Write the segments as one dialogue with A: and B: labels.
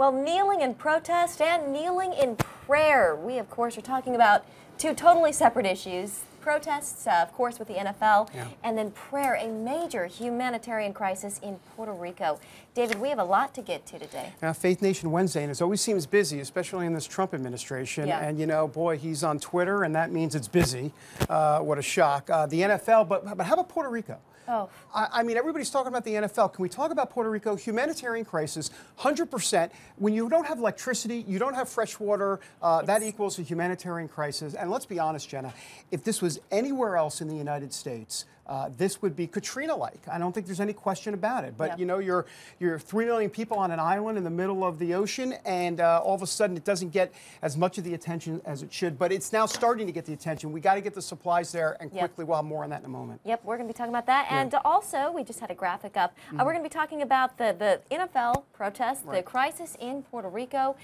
A: Well, kneeling in protest and kneeling in prayer. We, of course, are talking about two totally separate issues. Protests, of course, with the NFL, and then prayer, a major humanitarian crisis in Puerto Rico. David, we have a lot to get to today.
B: Now, Faith Nation Wednesday, and it always seems busy, especially in this Trump administration.
A: Yeah.
B: And, you know, boy, he's on Twitter, and that means it's busy. What a shock. The NFL, but how about Puerto Rico?
A: Oh.
B: I mean, everybody's talking about the NFL. Can we talk about Puerto Rico? Humanitarian crisis, 100%. When you don't have electricity, you don't have fresh water, that equals a humanitarian crisis. And let's be honest, Jenna, if this was anywhere else in the United States, this would be Katrina-like. I don't think there's any question about it. But, you know, you're 3 million people on an island in the middle of the ocean, and all of a sudden it doesn't get as much of the attention as it should. But it's now starting to get the attention. We got to get the supplies there, and quickly. We'll have more on that in a moment.
A: Yep, we're going to be talking about that. And also, we just had a graphic up. We're going to be talking about the NFL protests, the crisis in Puerto Rico,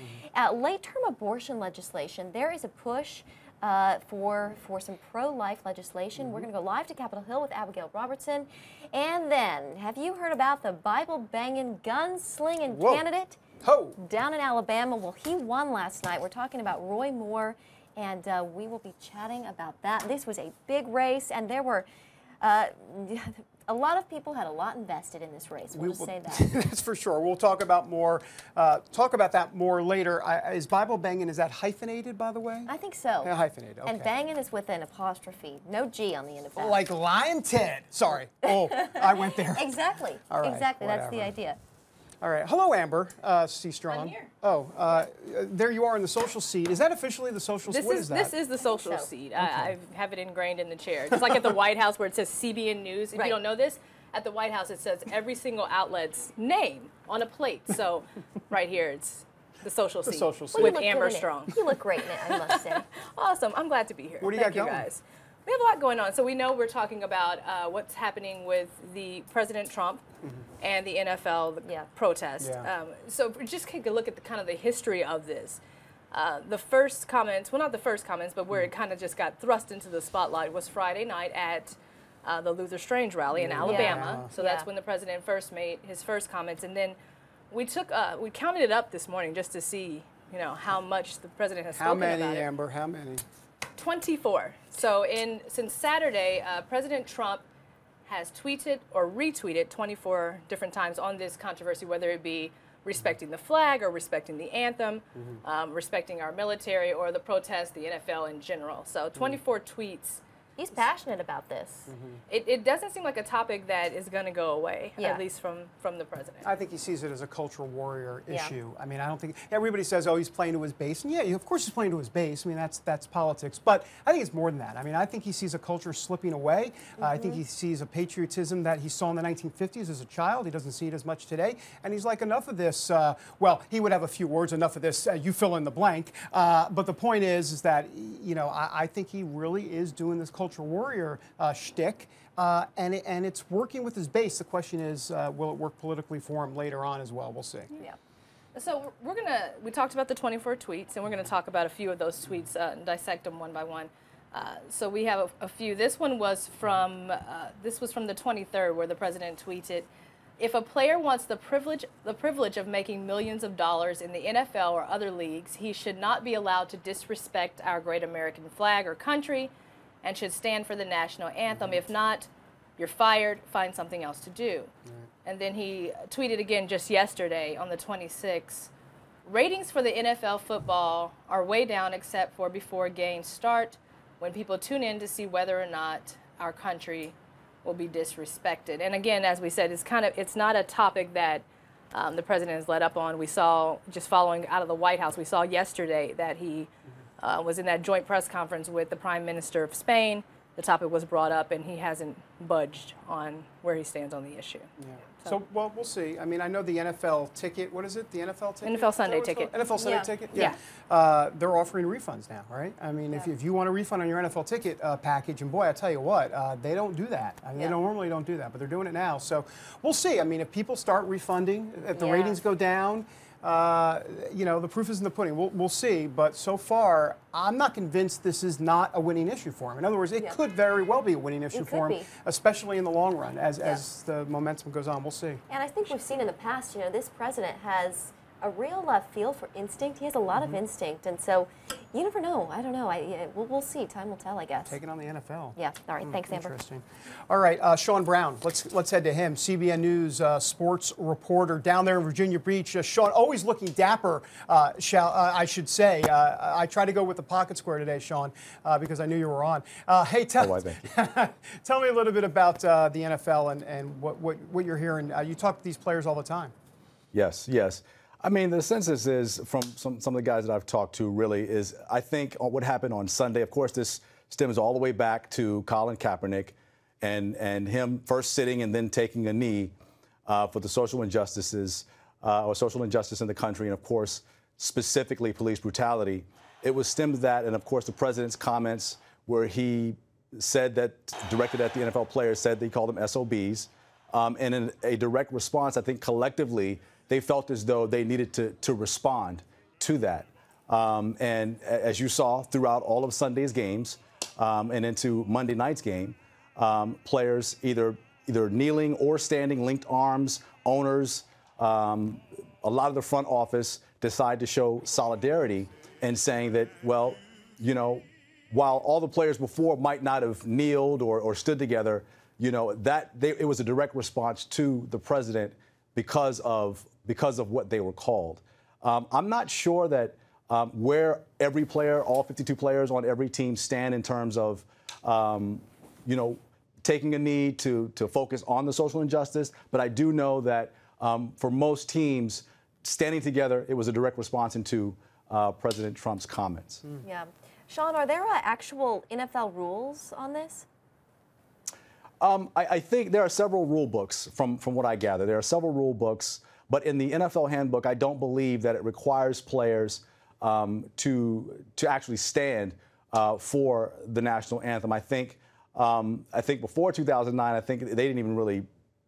A: late-term abortion legislation. There is a push for some pro-life legislation. We're going to go live to Capitol Hill with Abigail Robertson. And then, have you heard about the Bible-banging, gun-slinging candidate down in Alabama? Well, he won last night. We're talking about Roy Moore, and we will be chatting about that. This was a big race, and there were a lot of people had a lot invested in this race. We'll just say that.
B: That's for sure. We'll talk about that more later. Is Bible banging, is that hyphenated, by the way?
A: I think so.
B: Yeah, hyphenated. Okay.
A: And banging is with an apostrophe, no G on the end of that.
B: Like Lion Ted. Sorry. Oh, I went there.
A: Exactly.
B: All right,
A: exactly.
B: whatever.
A: That's the idea.
B: All right. Hello, Amber C. Strong.
C: I'm here.
B: Oh, there you are in the social seat. Is that officially the social seat? What is that?
C: This is the social seat. I have it ingrained in the chair. It's like at the White House where it says CBN News. If you don't know this, at the White House it says every single outlet's name on a plate. So right here it's the social seat. With Amber Strong.
A: You look great in it, I must say.
C: Awesome. I'm glad to be here.
B: What do you got going?
C: Guys. We have a lot going on. So we know we're talking about what's happening with the President Trump and the NFL protest. So just take a look at the kind of the history of this. The first comments, well, not the first comments, but where it kind of just got thrust into the spotlight was Friday night at the Luther Strange rally in Alabama. So that's when the president first made his first comments. And then we counted it up this morning just to see, you know, how much the president has spoken about it.
B: How many, Amber? How many?
C: 24. So since Saturday, President Trump has tweeted or retweeted 24 different times on this controversy, whether it be respecting the flag or respecting the anthem, respecting our military or the protest, the NFL in general. So 24 tweets.
A: He's passionate about this.
C: It doesn't seem like a topic that is going to go away, at least from the president.
B: I think he sees it as a cultural warrior issue. I mean, I don't think everybody says, "Oh, he's playing to his base," and yeah, of course he's playing to his base. I mean, that's politics. But I think it's more than that. I mean, I think he sees a culture slipping away. I think he sees a patriotism that he saw in the 1950s as a child. He doesn't see it as much today, and he's like, enough of this. Well, he would have a few words. Enough of this. You fill in the blank. But the point is that you know, I think he really is doing this cultural warrior shtick, and it's working with his base. The question is, will it work politically for him later on as well? We'll see.
C: Yeah. So we talked about the 24 tweets, and we're gonna talk about a few of those tweets and dissect them one by one. So we have a few. This one was from the 23rd, where the president tweeted, "If a player wants the privilege of making millions of dollars in the NFL or other leagues, he should not be allowed to disrespect our great American flag or country, and should stand for the national anthem. If not, you're fired, find something else to do." And then he tweeted again just yesterday on the 26th, "Ratings for the NFL football are way down except for before games start, when people tune in to see whether or not our country will be disrespected." And again, as we said, it's not a topic that the president has let up on. We saw, just following out of the White House, we saw yesterday that he was in that joint press conference with the Prime Minister of Spain. The topic was brought up, and he hasn't budged on where he stands on the issue.
B: Yeah. So, well, we'll see. I mean, I know the NFL ticket. What is it? The NFL ticket?
C: NFL Sunday ticket.
B: NFL Sunday ticket?
C: Yeah.
B: They're offering refunds now, right? I mean, if you want a refund on your NFL ticket package, and boy, I tell you what, they don't do that. I mean, they normally don't do that, but they're doing it now. So we'll see. I mean, if people start refunding, if the ratings go down, you know, the proof is in the pudding. We'll see. But so far, I'm not convinced this is not a winning issue for him. In other words, it could very well be a winning issue for him, especially in the long run, as the momentum goes on. We'll see.
A: And I think we've seen in the past, you know, this president has a real feel for instinct. He has a lot of instinct, and so you never know. I don't know. We'll see. Time will tell, I guess.
B: Taking on the NFL.
A: Yeah. All right. Thanks, Amber.
B: Interesting. All right, Shawn Brown. Let's head to him. CBN News sports reporter down there in Virginia Beach. Shawn, always looking dapper. I should say. I tried to go with the pocket square today, Shawn, because I knew you were on. Hey, tell me a little bit about the NFL and what you're hearing. You talk to these players all the time.
D: Yes. I mean, the census is, from some of the guys that I've talked to, really is, I think, what happened on Sunday. Of course, this stems all the way back to Colin Kaepernick and him first sitting and then taking a knee for the social injustices or social injustice in the country, and, of course, specifically police brutality. It was stemmed to that, and, of course, the president's comments where he said that, directed at the NFL players, said they called them SOBs. And in a direct response, I think collectively, they felt as though they needed to respond to that. And as you saw throughout all of Sunday's games and into Monday night's game, players either kneeling or standing, linked arms, owners, a lot of the front office decide to show solidarity and saying that, well, you know, while all the players before might not have kneeled or stood together, you know, it was a direct response to the president because of what they were called. I'm not sure that where every player, all 52 players on every team stand in terms of, you know, taking a knee to focus on the social injustice, but I do know that for most teams, standing together, it was a direct response into President Trump's comments.
A: Yeah. Shawn, are there actual NFL rules on this?
D: I think there are several rule books from what I gather. There are several rule books, but in the NFL handbook, I don't believe that it requires players to actually stand for the national anthem. I think before 2009, I think they didn't even really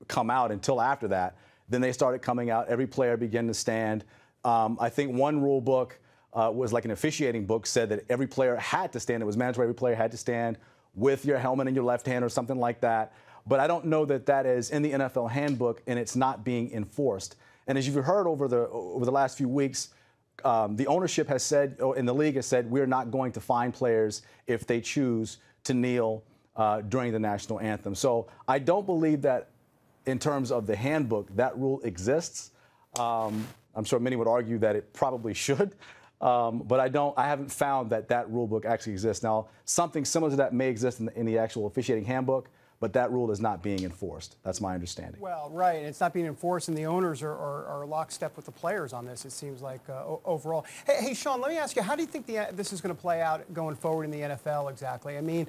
D: come out until after that. Then they started coming out. Every player began to stand. I think one rule book was like an officiating book, said that every player had to stand. It was mandatory. Every player had to stand with your helmet in your left hand or something like that. But I don't know that that is in the NFL handbook, and it's not being enforced. And as you've heard over the last few weeks, the ownership has said, and the league has said, we're not going to fine players if they choose to kneel during the national anthem. So I don't believe that in terms of the handbook, that rule exists. I'm sure many would argue that it probably should. But I haven't found that rule book actually exists. Now, something similar to that may exist in the actual officiating handbook, but that rule is not being enforced. That's my understanding.
B: Well, right. It's not being enforced, and the owners are lockstep with the players on this, it seems like, overall. Hey, Shawn, let me ask you, how do you think this is going to play out going forward in the NFL exactly? I mean,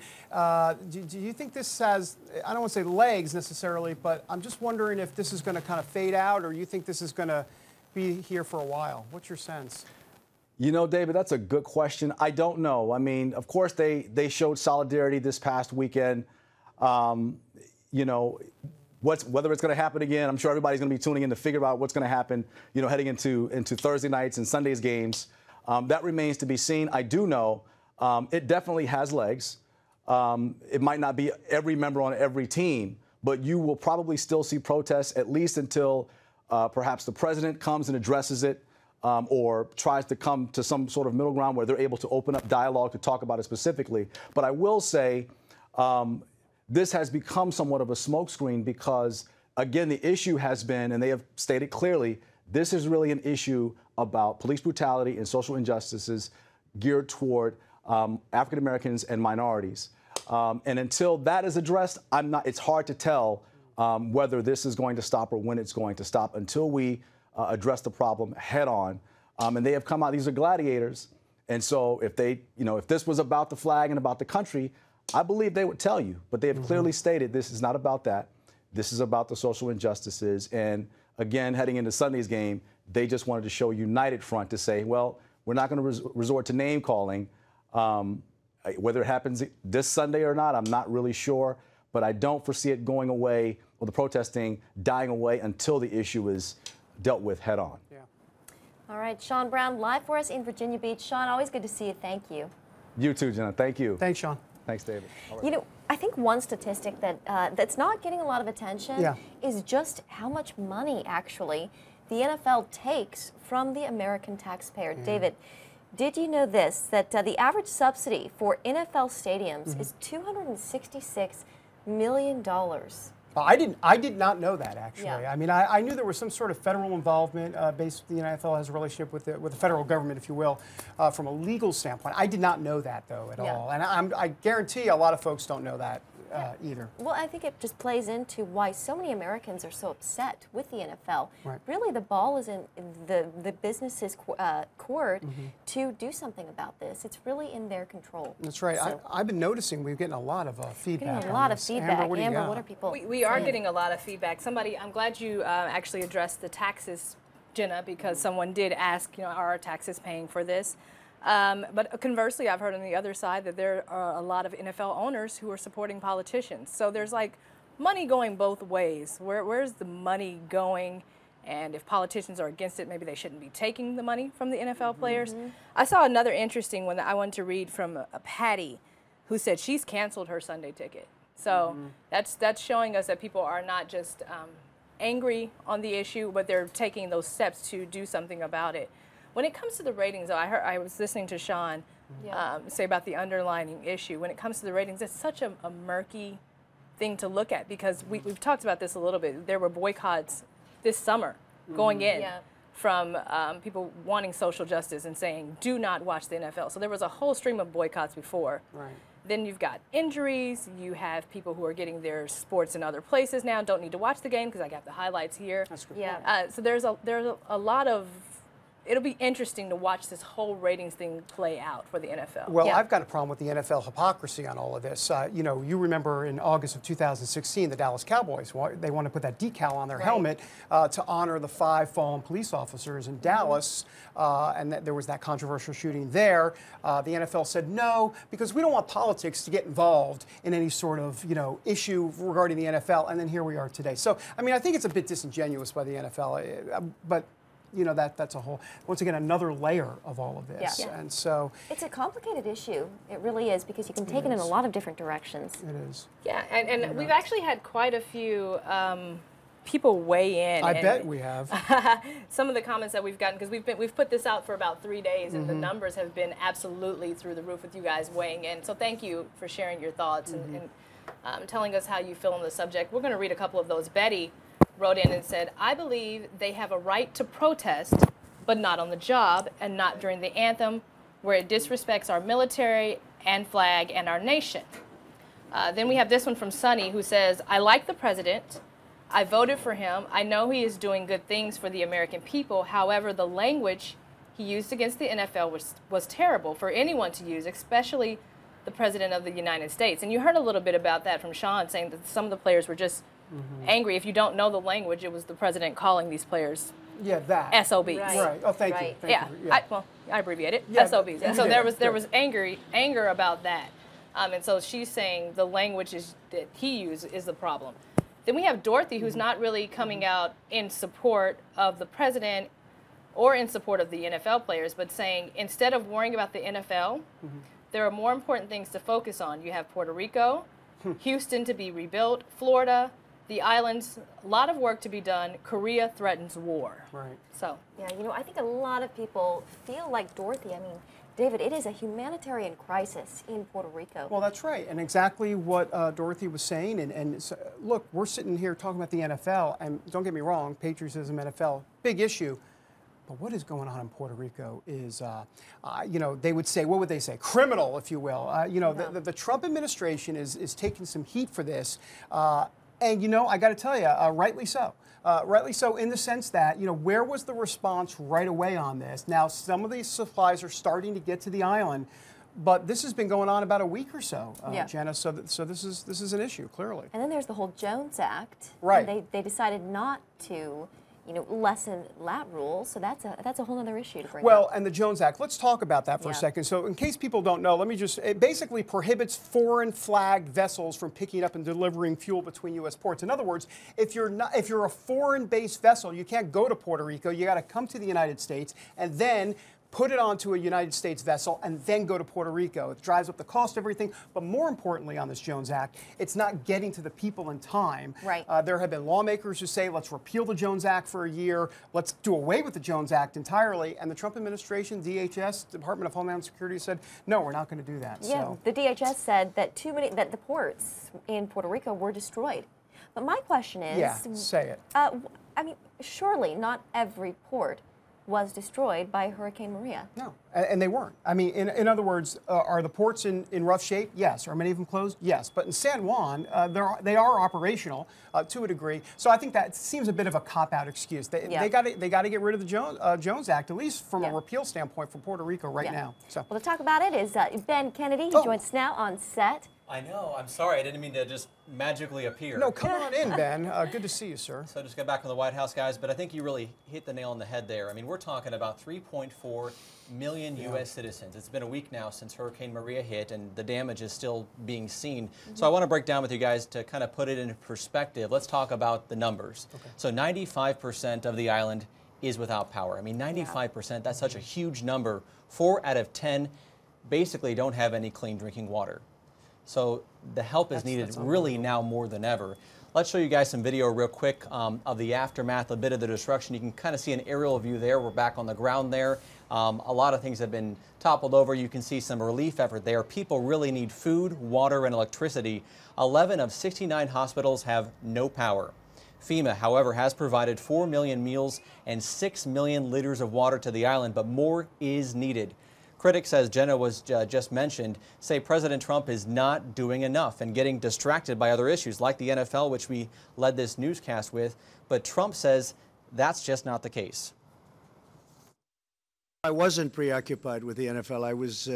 B: do you think this has, I don't want to say legs necessarily, but I'm just wondering if this is going to kind of fade out, or you think this is going to be here for a while? What's your sense?
D: You know, David, that's a good question. I don't know. I mean, of course, they showed solidarity this past weekend. You know, whether it's going to happen again, I'm sure everybody's going to be tuning in to figure out what's going to happen, you know, heading into Thursday nights and Sunday's games. That remains to be seen. I do know it definitely has legs. It might not be every member on every team, but you will probably still see protests at least until perhaps the president comes and addresses it. Or tries to come to some sort of middle ground where they're able to open up dialogue to talk about it specifically. But I will say this has become somewhat of a smokescreen because, again, the issue has been, and they have stated clearly, this is really an issue about police brutality and social injustices geared toward African Americans and minorities. And until that is addressed, it's hard to tell whether this is going to stop or when it's going to stop until we address the problem head on. And they have come out, these are gladiators. And so if this was about the flag and about the country, I believe they would tell you. But they have clearly stated this is not about that. This is about the social injustices. And again, heading into Sunday's game, they just wanted to show a united front to say, well, we're not going to resort to name calling. Whether it happens this Sunday or not, I'm not really sure. But I don't foresee it going away or the protesting dying away until the issue is dealt with head on.
B: Yeah.
A: All right, Shawn Brown, live for us in Virginia Beach. Shawn, always good to see you. Thank you.
D: You too, Jenna. Thank you.
B: Thanks, Shawn.
D: Thanks, David. Right.
A: You know, I think one statistic that that's not getting a lot of attention is just how much money actually the NFL takes from the American taxpayer. David, did you know this, that the average subsidy for NFL stadiums is $266 million?
B: I did not know that, actually.
A: Yeah.
B: I mean, I knew there was some sort of federal involvement. Basically, the NFL has a relationship with the federal government, if you will, from a legal standpoint. I did not know that, though, at all. And I guarantee a lot of folks don't know that either.
A: Well, I think it just plays into why so many Americans are so upset with the NFL.
B: Right.
A: Really, the ball is in the business's court to do something about this. It's really in their control.
B: That's right.
A: So,
B: I've been noticing we're getting a lot of feedback.
A: getting a lot of
B: this.
A: feedback.
B: Amber,
A: Amber,
B: what
A: what are people
C: We are
A: saying?
C: getting a lot of feedback. I'm glad you actually addressed the taxes, Jenna, because someone did ask, are our taxes paying for this? But conversely, I've heard on the other side that there are a lot of NFL owners who are supporting politicians. So there's like money going both ways. Where's the money going? And if politicians are against it, maybe they shouldn't be taking the money from the NFL players. I saw another interesting one that I wanted to read from a Patty, who said she's canceled her Sunday ticket. So that's showing us that people are not just angry on the issue, but they're taking those steps to do something about it. When it comes to the ratings, though, I was listening to Shawn say about the underlying issue. When it comes to the ratings, it's such a murky thing to look at, because we've talked about this a little bit. There were boycotts this summer going in from people wanting social justice and saying, do not watch the NFL. So there was a whole stream of boycotts before. Right. Then you've got injuries. You have people who are getting their sports in other places now, don't need to watch the game because I got the highlights here.
B: That's good.
A: Yeah.
C: So there's a lot of, it'll be interesting to watch this whole ratings thing play out for the NFL.
B: Well, I've got a problem with the NFL hypocrisy on all of this. You remember in August of 2016, the Dallas Cowboys, they want to put that decal on their helmet to honor the 5 fallen police officers in Dallas, and there was that controversial shooting there. The NFL said no, because we don't want politics to get involved in any sort of, issue regarding the NFL, and then here we are today. So, I mean, I think it's a bit disingenuous by the NFL, but that's a whole, once again, another layer of all of this.
A: Yeah.
B: And so
A: It's a complicated issue. It really is, because you can take it in a lot of different directions.
B: it is.
C: Yeah, and we've actually had quite a few people weigh in.
B: I bet we have.
C: Some of the comments that we've gotten, because we've put this out for about 3 days, and the numbers have been absolutely through the roof with you guys weighing in. So thank you for sharing your thoughts and telling us how you feel on the subject. We're going to read a couple of those. Betty wrote in and said, I believe they have a right to protest, but not on the job and not during the anthem, where it disrespects our military and flag and our nation. Then we have this one from Sunny, who says, I like the president. I voted for him. I know he is doing good things for the American people. However, the language he used against the NFL was terrible for anyone to use, especially the president of the United States. And you heard a little bit about that from Shawn, saying that some of the players were just angry. If you don't know the language, it was the president calling these players SOBs.
B: Right. Oh, thank you. Thank you.
C: I abbreviate it.
B: Yeah,
C: SOBs. And so there was anger about that. And so she's saying the language that he used is the problem. Then we have Dorothy, who's not really coming out in support of the president or in support of the NFL players, but saying instead of worrying about the NFL, there are more important things to focus on. You have Puerto Rico, Houston to be rebuilt, Florida, the islands, a lot of work to be done. Korea threatens war.
B: Right.
C: So.
A: Yeah, I think a lot of people feel like Dorothy. I mean, David, it is a humanitarian crisis in Puerto Rico.
B: Well, that's right, and exactly what Dorothy was saying. And so, look, we're sitting here talking about the NFL, and don't get me wrong, patriotism, NFL, big issue. But what is going on in Puerto Rico is, they would say, what would they say? Criminal, if you will. The Trump administration is taking some heat for this. And, I got to tell you, rightly so. Rightly so in the sense that, where was the response right away on this? Now, some of these supplies are starting to get to the island, but this has been going on about a week or so, Jenna. So this is an issue, clearly.
A: And then there's the whole Jones Act.
B: Right.
A: And they decided not to, lessen that rule. So that's a whole other issue to bring up.
B: Well, and the Jones Act, let's talk about that for a second. So in case people don't know, it basically prohibits foreign flagged vessels from picking up and delivering fuel between U.S. ports. In other words, if you're a foreign based vessel, you can't go to Puerto Rico, you got to come to the United States and then put it onto a United States vessel, and then go to Puerto Rico. It drives up the cost of everything, but more importantly on this Jones Act, it's not getting to the people in time.
A: Right.
B: There have been lawmakers who say, let's repeal the Jones Act for a year, let's do away with the Jones Act entirely, and the Trump administration, DHS, Department of Homeland Security, said, no, we're not going to do that.
A: Yeah,
B: So.
A: the DHS said that that the ports in Puerto Rico were destroyed. But my question is,
B: Yeah, say it.
A: I mean, surely not every port was destroyed by Hurricane Maria.
B: No, and they weren't. I mean, in other words, are the ports in rough shape? Yes. Are many of them closed? Yes. But in San Juan, they are operational to a degree. So I think that seems a bit of a cop-out excuse. They got to get rid of the Jones Act, at least from a repeal standpoint for Puerto Rico right now. So.
A: Well, to talk about it is Ben Kennedy. He joins us now on set.
E: I know. I'm sorry. I didn't mean to just magically appear.
B: No, come on in, Ben. Good to see you, sir.
E: So just got back from the White House, guys, but I think you really hit the nail on the head there. I mean, we're talking about 3.4 million U.S. citizens. It's been a week now since Hurricane Maria hit, and the damage is still being seen. So I want to break down with you guys to kind of put it into perspective. Let's talk about the numbers. Okay. So 95% of the island is without power. I mean, 95%, that's such a huge number. 4 out of 10 basically don't have any clean drinking water. So the help is needed really now more than ever. Let's show you guys some video real quick of the aftermath, a bit of the destruction. You can kind of see an aerial view there. We're back on the ground there. A lot of things have been toppled over. You can see some relief effort there. People really need food, water, and electricity. 11 of 69 hospitals have no power. FEMA, however, has provided 4 million meals and 6 million liters of water to the island, but more is needed. Critics, as Jenna was just mentioned, say President Trump is not doing enough and getting distracted by other issues like the NFL, which we led this newscast with. But Trump says that's just not the case.
F: I wasn't preoccupied with the NFL. I was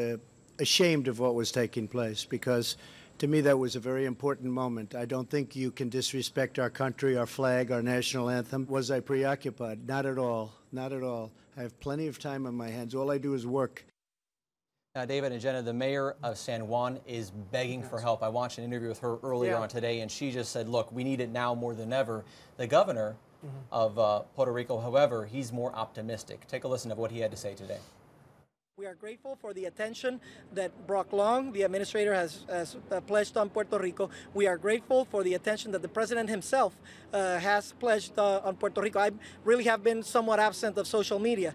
F: ashamed of what was taking place because to me that was a very important moment. I don't think you can disrespect our country, our flag, our national anthem. Was I preoccupied? Not at all. Not at all. I have plenty of time on my hands. All I do is work.
E: Now, David and Jenna, the mayor of San Juan is begging for help. I watched an interview with her earlier on today, and she just said, look, we need it now more than ever. The governor of Puerto Rico, however, he's more optimistic. Take a listen to what he had to say today.
G: We are grateful for the attention that Brock Long, the administrator, has pledged on Puerto Rico. We are grateful for the attention that the president himself has pledged on Puerto Rico. I really have been somewhat absent of social media,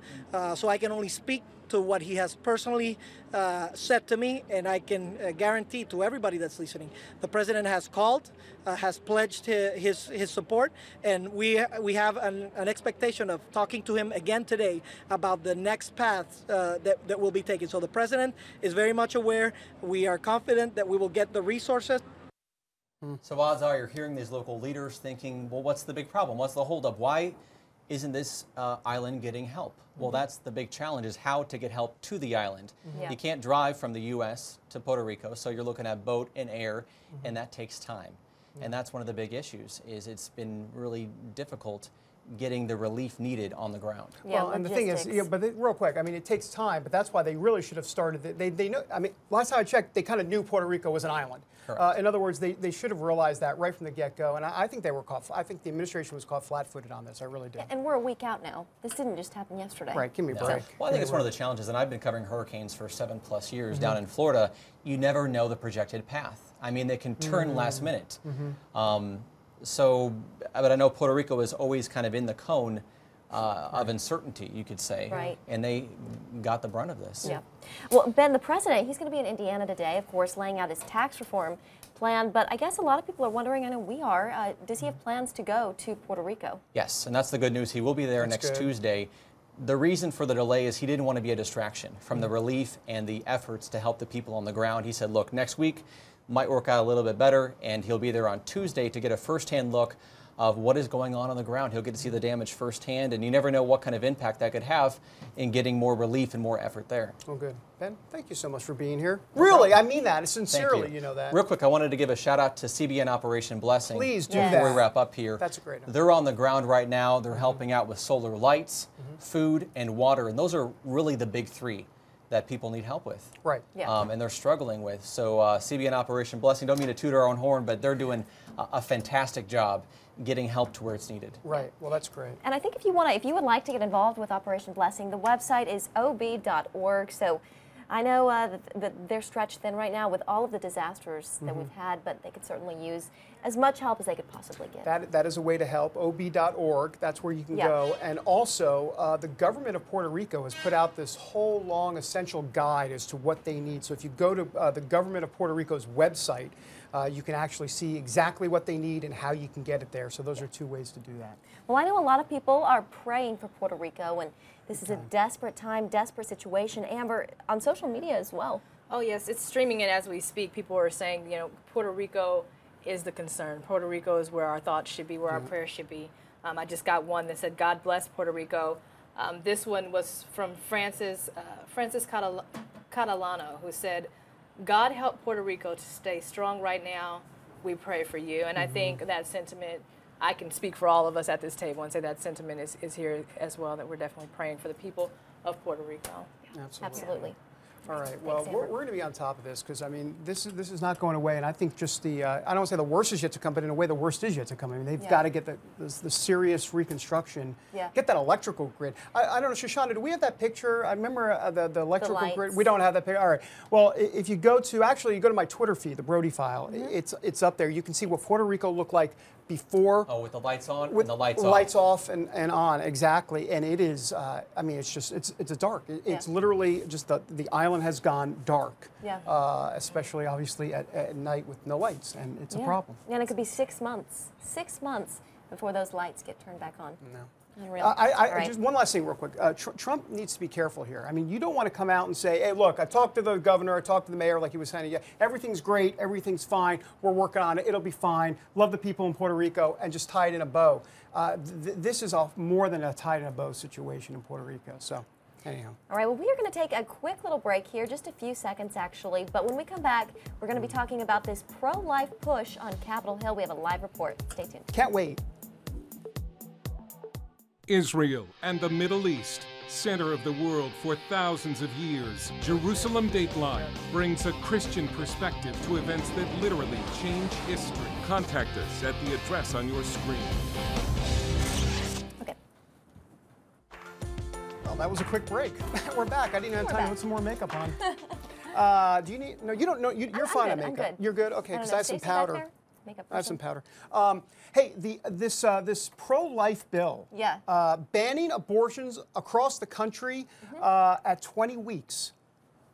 G: so I can only speak to what he has personally said to me, and I can guarantee to everybody that's listening, the president has called, has pledged his support, and we have an expectation of talking to him again today about the next path that will be taken. So the president is very much aware. We are confident that we will get the resources.
E: So odds are you're hearing these local leaders thinking, well, what's the big problem? What's the holdup? Why isn't this island getting help? Well, that's the big challenge, is how to get help to the island. You can't drive from the U.S. to Puerto Rico, so you're looking at boat and air, and that takes time. And that's one of the big issues, is it's been really difficult getting the relief needed on the ground.
A: Yeah,
B: well, and the thing is, real quick, I mean, it takes time, but that's why they really should have started. They know. I mean, last time I checked, they kind of knew Puerto Rico was an island. In other words, they should have realized that right from the get-go, and I think they were caught. I think the administration was caught flat-footed on this. I really do.
A: And we're a week out now. This didn't just happen yesterday.
B: Right. Give me a break.
E: Well, I think it's one of the challenges, and I've been covering hurricanes for 7+ years down in Florida. You never know the projected path. I mean, they can turn last minute. So, but I know Puerto Rico is always kind of in the cone of uncertainty, you could say.
A: Right.
E: And they got the brunt of this.
A: Yeah. Well, Ben, the president, he's going to be in Indiana today, of course, laying out his tax reform plan. But I guess a lot of people are wondering, I know we are, does he have plans to go to Puerto Rico?
E: Yes, and that's the good news. He will be there next Tuesday. The reason for the delay is he didn't want to be a distraction from the relief and the efforts to help the people on the ground. He said, look, next week might work out a little bit better, and he'll be there on Tuesday to get a firsthand look of what is going on the ground. He'll get to see the damage firsthand, and you never know what kind of impact that could have in getting more relief and more effort there.
B: Oh, good. Ben, thank you so much for being here. Really, I mean that. Sincerely, you know that.
E: Real quick, I wanted to give a shout out to CBN Operation Blessing.
B: Please do that.
E: Before we wrap up here.
B: That's a great idea.
E: They're on the ground right now. They're helping out with solar lights, food, and water, and those are really the big three that people need help with.
B: Right.
A: Yeah.
E: And they're struggling with. So CBN Operation Blessing, don't mean to toot our own horn, but they're doing a fantastic job getting help to where it's needed.
B: Right. Well, that's great.
A: And I think if you would like to get involved with Operation Blessing, the website is ob.org. So I know that they're stretched thin right now with all of the disasters that we've had, but they could certainly use as much help as they could possibly get.
B: That is a way to help. ob.org. That's where you can go. And also, the government of Puerto Rico has put out this whole long essential guide as to what they need. So if you go to the government of Puerto Rico's website, you can actually see exactly what they need and how you can get it there. So those are two ways to do that.
A: Well, I know a lot of people are praying for Puerto Rico, and this is a desperate time, desperate situation. Amber, on social media as well.
C: Oh, yes, it's streaming in as we speak. People are saying, you know, Puerto Rico is the concern. Puerto Rico is where our thoughts should be, where our prayers should be. I just got one that said, God bless Puerto Rico. This one was from Francis Catalano, who said, God help Puerto Rico to stay strong right now. We pray for you. And I think that sentiment, I can speak for all of us at this table and say that sentiment is here as well, that we're definitely praying for the people of Puerto Rico.
A: Absolutely.
B: All right. Well, we're going to be on top of this because, I mean, this is not going away. And I think just I don't want to say the worst is yet to come, but in a way the worst is yet to come. I mean, they've got to get the serious reconstruction, get that electrical grid. I don't know, Shoshana, do we have that picture? I remember the electrical grid. We don't have that picture. All right. Well, if you go to my Twitter feed, the Brody file, it's up there. You can see what Puerto Rico looked like before.
E: Oh, with the lights on
B: with
E: and the lights off.
B: Lights off and on, exactly. And it is, I mean, it's a dark. It's literally just the island has gone dark. Especially, obviously, at night with no lights, and it's a problem.
A: And it could be 6 months. 6 months before those lights get turned back on.
B: No.
A: Unreal.
B: Just one last thing real quick. Trump needs to be careful here. I mean, you don't want to come out and say, hey, look, I talked to the governor, I talked to the mayor, like he was saying, everything's great, everything's fine, we're working on it, it'll be fine, love the people in Puerto Rico, and just tie it in a bow. This is more than a tied in a bow situation in Puerto Rico, so anyhow.
A: All right, well, we are going to take a quick little break here, just a few seconds actually, but when we come back, we're going to be talking about this pro-life push on Capitol Hill. We have a live report. Stay tuned.
B: Can't wait.
H: Israel and the Middle East, center of the world for thousands of years, Jerusalem Dateline brings a Christian perspective to events that literally change history. Contact us at the address on your screen.
A: Okay.
B: Well, that was a quick break. We're back. I didn't have time to put some more makeup on. Do you need? No, you don't know. You're fine on makeup. You're good. Okay, because I have some powder. I have some powder. Hey, this pro-life bill, banning abortions across the country at 20 weeks,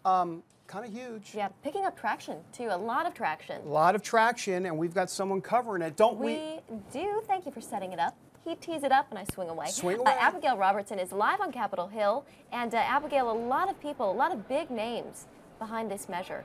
B: kind of huge.
A: Yeah, picking up traction too. A lot of traction.
B: A lot of traction, and we've got someone covering it, don't we?
A: We do. Thank you for setting it up. He tees it up, and I swing away.
B: Swing away.
A: Abigail Robertson is live on Capitol Hill, and Abigail, a lot of people, a lot of big names behind this measure.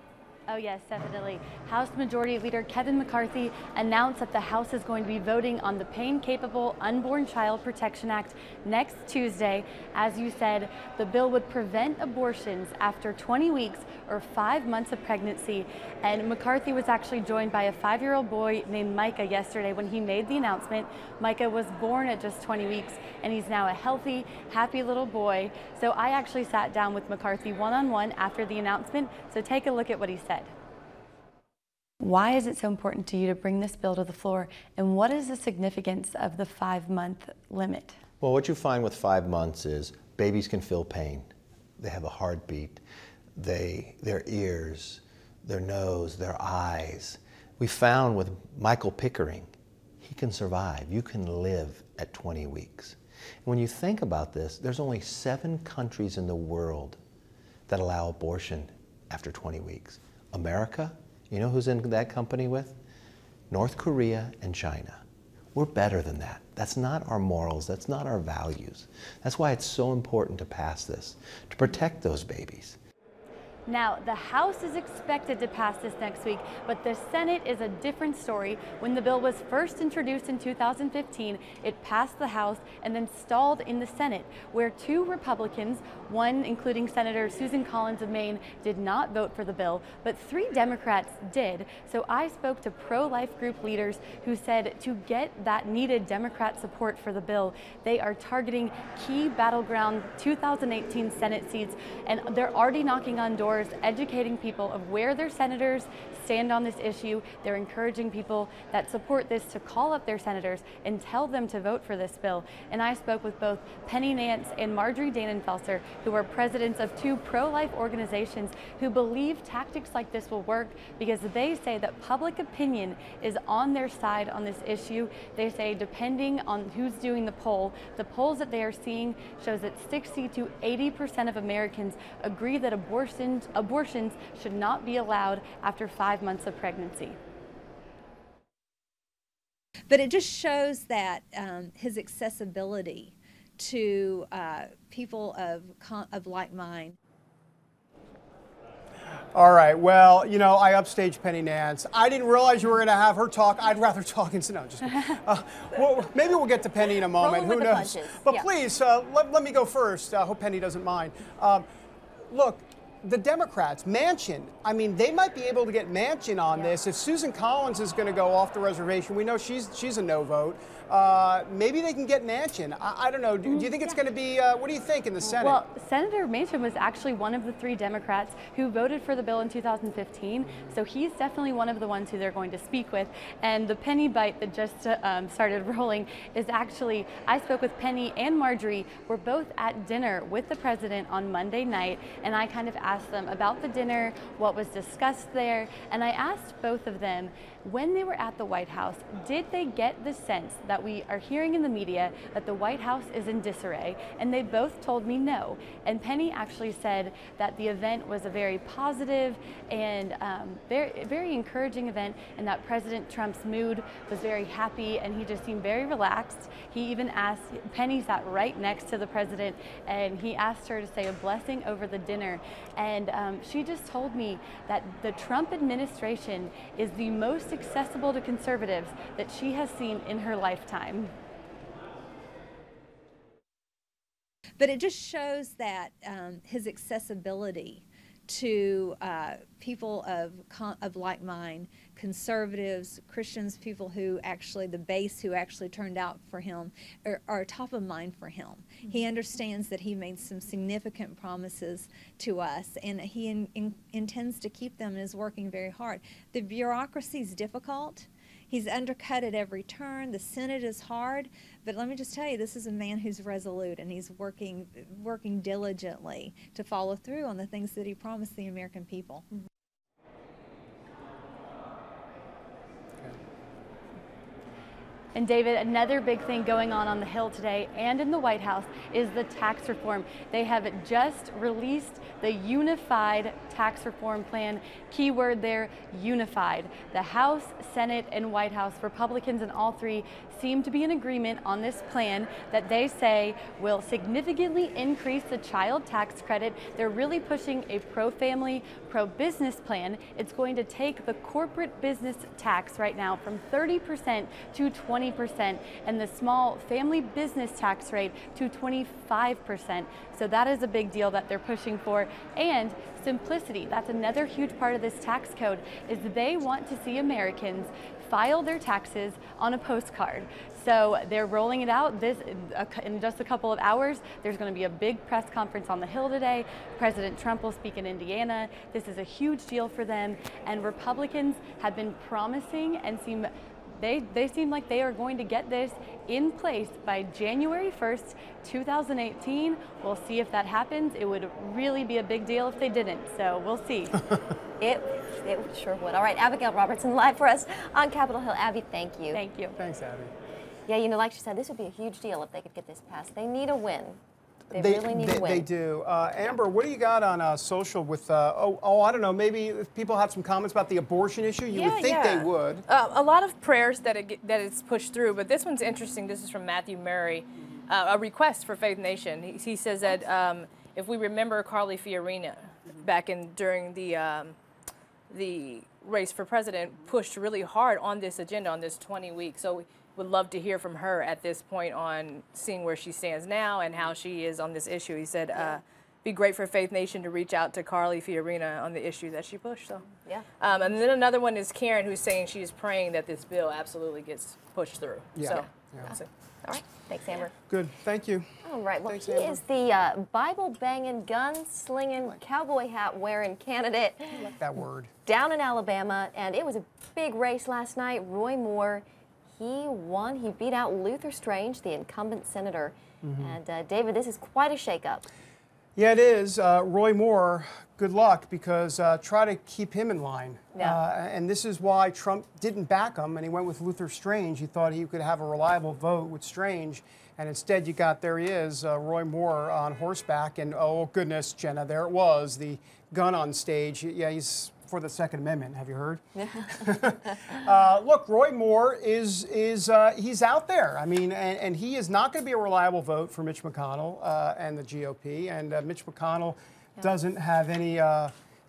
I: Oh yes, definitely. House Majority Leader Kevin McCarthy announced that the House is going to be voting on the Pain-Capable Unborn Child Protection Act next Tuesday. As you said, the bill would prevent abortions after 20 weeks or 5 months of pregnancy. And McCarthy was actually joined by a 5-year-old boy named Micah yesterday when he made the announcement. Micah was born at just 20 weeks, and he's now a healthy, happy little boy. So I actually sat down with McCarthy one-on-one after the announcement, so take a look at what he said. Why is it so important to you to bring this bill to the floor, and what is the significance of the 5-month limit?
J: Well, what you find with 5 months is babies can feel pain. They have a heartbeat, their ears, their nose, their eyes. We found with Michael Pickering, he can survive. You can live at 20 weeks. And when you think about this, there's only 7 countries in the world that allow abortion after 20 weeks. America, you know who's in that company with? North Korea and China. We're better than that. That's not our morals. That's not our values. That's why it's so important to pass this, to protect those babies.
I: Now, the House is expected to pass this next week, but the Senate is a different story. When the bill was first introduced in 2015, it passed the House and then stalled in the Senate, where 2 Republicans, one including Senator Susan Collins of Maine, did not vote for the bill, but 3 Democrats did. So I spoke to pro-life group leaders who said to get that needed Democrat support for the bill, they are targeting key battleground 2018 Senate seats, and they're already knocking on doors doors, educating people of where their senators stand on this issue. They're encouraging people that support this to call up their senators and tell them to vote for this bill. And I spoke with both Penny Nance and Marjorie Dannenfelser, who are presidents of two pro-life organizations who believe tactics like this will work because they say that public opinion is on their side on this issue. They say depending on who's doing the polls that they are seeing shows that 60 to 80% of Americans agree that abortions should not be allowed after 5 months of pregnancy.
K: But it just shows that his accessibility to people of like mind.
B: All right. Well, you know, I upstaged Penny Nance. I didn't realize you were going to have her talk. I'd rather talk and sit down. Just well, maybe we'll get to Penny in a moment. Who knows? But yeah. Please let me go first. I hope Penny doesn't mind. Look. The Democrats, Manchin, I mean, they might be able to get Manchin on this. If Susan Collins is going to go off the reservation, we know she's a no vote. Maybe they can get Manchin. I don't know. Do you think it's going to be, what do you think in the Senate?
I: Well, Senator Manchin was actually one of the 3 Democrats who voted for the bill in 2015. So he's definitely one of the ones who they're going to speak with. And the Penny bite that just started rolling is actually, I spoke with Penny and Marjorie. We're both at dinner with the president on Monday night. And I kind of asked them about the dinner, what was discussed there. And I asked both of them, when they were at the White House, did they get the sense that we are hearing in the media that the White House is in disarray? And they both told me no. And Penny actually said that the event was a very positive and very encouraging event, and that President Trump's mood was very happy and he just seemed very relaxed. He even asked, Penny sat right next to the president, and he asked her to say a blessing over the dinner. And she just told me that the Trump administration is the most accessible to conservatives that she has seen in her lifetime.
K: But it just shows that his accessibility to people of like mind, conservatives, Christians, people who actually, the base who actually turned out for him, are top of mind for him. Mm-hmm. He understands that he made some significant promises to us, and he intends to keep them and is working very hard. The bureaucracy is difficult. He's undercut at every turn. The Senate is hard, but let me just tell you, this is a man who's resolute, and he's working diligently to follow through on the things that he promised the American people. Mm-hmm.
I: And David, another big thing going on the Hill today and in the White House is the tax reform. They have just released the unified tax reform plan. Keyword there, unified. The House, Senate, and White House, Republicans in all 3, seem to be in agreement on this plan that they say will significantly increase the child tax credit. They're really pushing a pro-family, pro-business plan. It's going to take the corporate business tax right now from 30% to 20%, and the small family business tax rate to 25%. So that is a big deal that they're pushing for. And simplicity, that's another huge part of this tax code, is they want to see Americans file their taxes on a postcard. So they're rolling it out in just a couple of hours. There's going to be a big press conference on the Hill today. President Trump will speak in Indiana. This is a huge deal for them, and Republicans have been promising and they seem like they are going to get this in place by January 1st, 2018. We'll see if that happens. It would really be a big deal if they didn't, so we'll see.
A: It sure would. All right, Abigail Robertson live for us on Capitol Hill. Abby, thank you.
I: Thank you.
B: Thanks, Abby.
A: Yeah, you know, like she said, this would be a huge deal if they could get this passed. They need a win. They really need to win.
B: They do. Amber, what do you got on social with, I don't know, maybe if people have some comments about the abortion issue? You would think they would.
C: A lot of prayers that it's pushed through, but this one's interesting. This is from Matthew Murray, a request for Faith Nation. He says that if we remember Carly Fiorina back during the race for president, pushed really hard on this agenda, on this 20 weeks. So would love to hear from her at this point on seeing where she stands now and how she is on this issue. He said, be great for Faith Nation to reach out to Carly Fiorina on the issue that she pushed. So
A: yeah.
C: And then another one is Karen, who's saying she's praying that this bill absolutely gets pushed through.
B: Yeah.
C: So
B: Yeah.
A: All right. Thanks, Amber.
B: Good. Thank you.
A: All right. Well,
B: Thanks,
A: he
B: Amber.
A: is the Bible-banging, gun-slinging, cowboy hat-wearing candidate
B: I like that word.
A: down in Alabama, and it was a big race last night. Roy Moore, he won. He beat out Luther Strange, the incumbent senator. And David, this is quite a shakeup.
B: Yeah, it is. Roy Moore, good luck, because try to keep him in line.
A: Yeah.
B: And this is why Trump didn't back him, and he went with Luther Strange. He thought he could have a reliable vote with Strange, and instead you got, there he is, Roy Moore on horseback, and oh goodness, Jenna, there it was, the gun on stage. Yeah, he's for the Second Amendment. Have you heard? Look, Roy Moore is he's out there. I mean, and he is not going to be a reliable vote for Mitch McConnell and the GOP. And Mitch McConnell doesn't have any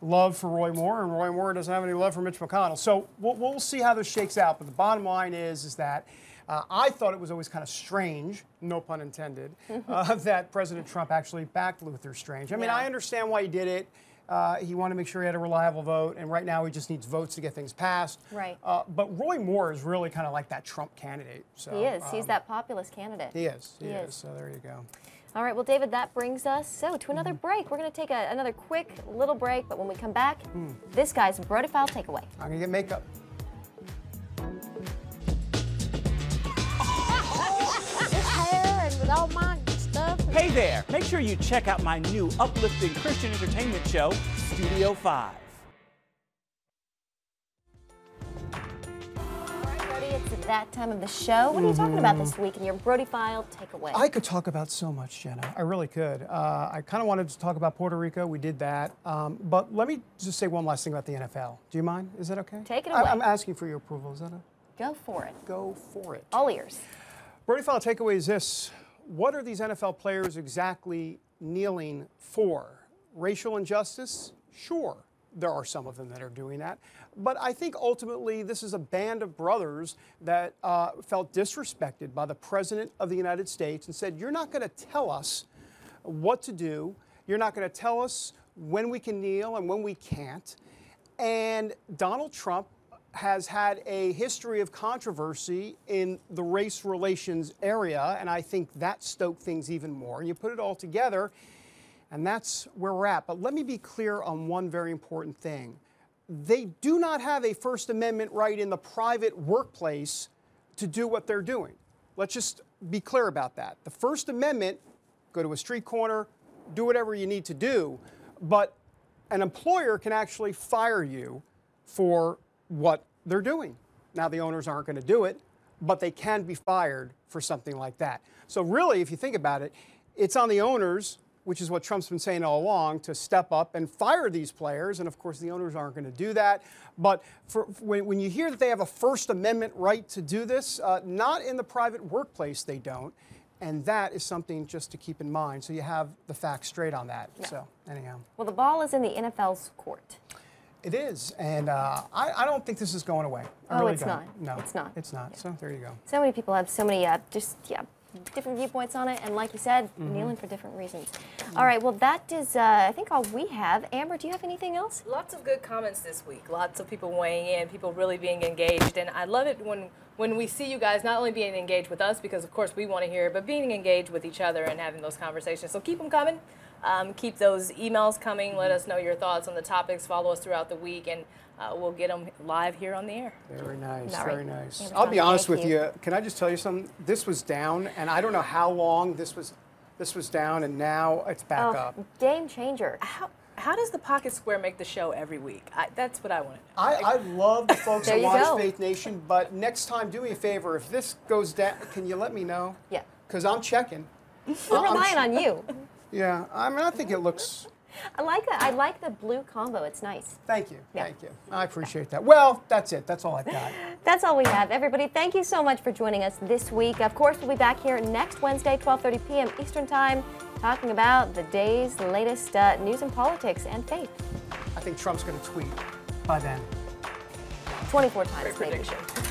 B: love for Roy Moore, and Roy Moore doesn't have any love for Mitch McConnell. So we'll see how this shakes out. But the bottom line is that I thought it was always kind of strange, no pun intended, that President Trump actually backed Luther Strange. I mean, I understand why he did it. He wanted to make sure he had a reliable vote, and right now he just needs votes to get things passed.
A: Right.
B: But Roy Moore is really kind of like that Trump candidate. So,
A: He is. He's that populist candidate.
B: He is. He is. So there you go.
A: All right, well, David, that brings us to another break. We're going to take another quick little break, but when we come back, this guy's Brody File takeaway.
B: I'm going to get makeup.
L: With all my stuff.
M: Hey there! Make sure you check out my new uplifting Christian entertainment show, Studio 5.
A: All right, Brody, it's that time of the show. What are you talking about this week in your Brody File takeaway?
B: I could talk about so much, Jenna. I really could. I kind of wanted to talk about Puerto Rico. We did that. But let me just say one last thing about the NFL. Do you mind? Is that okay?
A: Take it away.
B: I'm asking for your approval. Is that a...
A: Go for it.
B: Go for it.
A: All ears.
B: Brody File takeaway is this. What are these NFL players exactly kneeling for? Racial injustice? Sure, there are some of them that are doing that. But I think ultimately this is a band of brothers that felt disrespected by the President of the United States and said, you're not going to tell us what to do. You're not going to tell us when we can kneel and when we can't. And Donald Trump has had a history of controversy in the race relations area, and I think that stoked things even more. You put it all together, and that's where we're at. But let me be clear on one very important thing. They do not have a First Amendment right in the private workplace to do what they're doing. Let's just be clear about that. The First Amendment, go to a street corner, do whatever you need to do, but an employer can actually fire you for what they're doing. Now, the owners aren't going to do it, but they can be fired for something like that. So really, if you think about it, it's on the owners, which is what Trump's been saying all along, to step up and fire these players. And of course, the owners aren't going to do that. But when you hear that they have a First Amendment right to do this, not in the private workplace, they don't. And that is something just to keep in mind. So you have the facts straight on that. Yeah. So anyhow.
A: Well, the ball is in the NFL's court.
B: It is, and I don't think this is going away. I really
A: it's
B: don't.
A: not.
B: No,
A: it's not.
B: It's not. Yeah. So there you go.
A: So many people have so many different viewpoints on it, and like you said, kneeling for different reasons. All right, well, that is, I think, all we have. Amber, do you have anything else?
C: Lots of good comments this week. Lots of people weighing in, people really being engaged, and I love it when we see you guys not only being engaged with us, because of course we want to hear it, but being engaged with each other and having those conversations. So keep them coming. Keep those emails coming. Let us know your thoughts on the topics. Follow us throughout the week, and we'll get them live here on the air.
B: Very nice.
A: All
B: very
A: right.
B: nice. I'll be honest with you. Can I just tell you something? This was down, and I don't know how long this was down, and now it's back up.
A: Game changer.
C: How does the Pocket Square make the show every week? That's what I want to know.
B: I love the folks that watch
A: go.
B: Faith Nation, but next time, do me a favor. If this goes down, can you let me know?
A: Yeah.
B: Because I'm checking.
A: We're relying on you.
B: Yeah, I mean, I think it looks...
A: I like that. I like the blue combo. It's nice.
B: Thank you.
A: Yeah.
B: Thank you. I appreciate that. Well, that's it. That's all I've got.
A: That's all we have. Everybody, thank you so much for joining us this week. Of course, we'll be back here next Wednesday, 12:30 p.m. Eastern Time, talking about the day's latest news and politics and faith.
B: I think Trump's going to tweet by then.
A: 24 times,
C: Great
A: maybe.
C: prediction.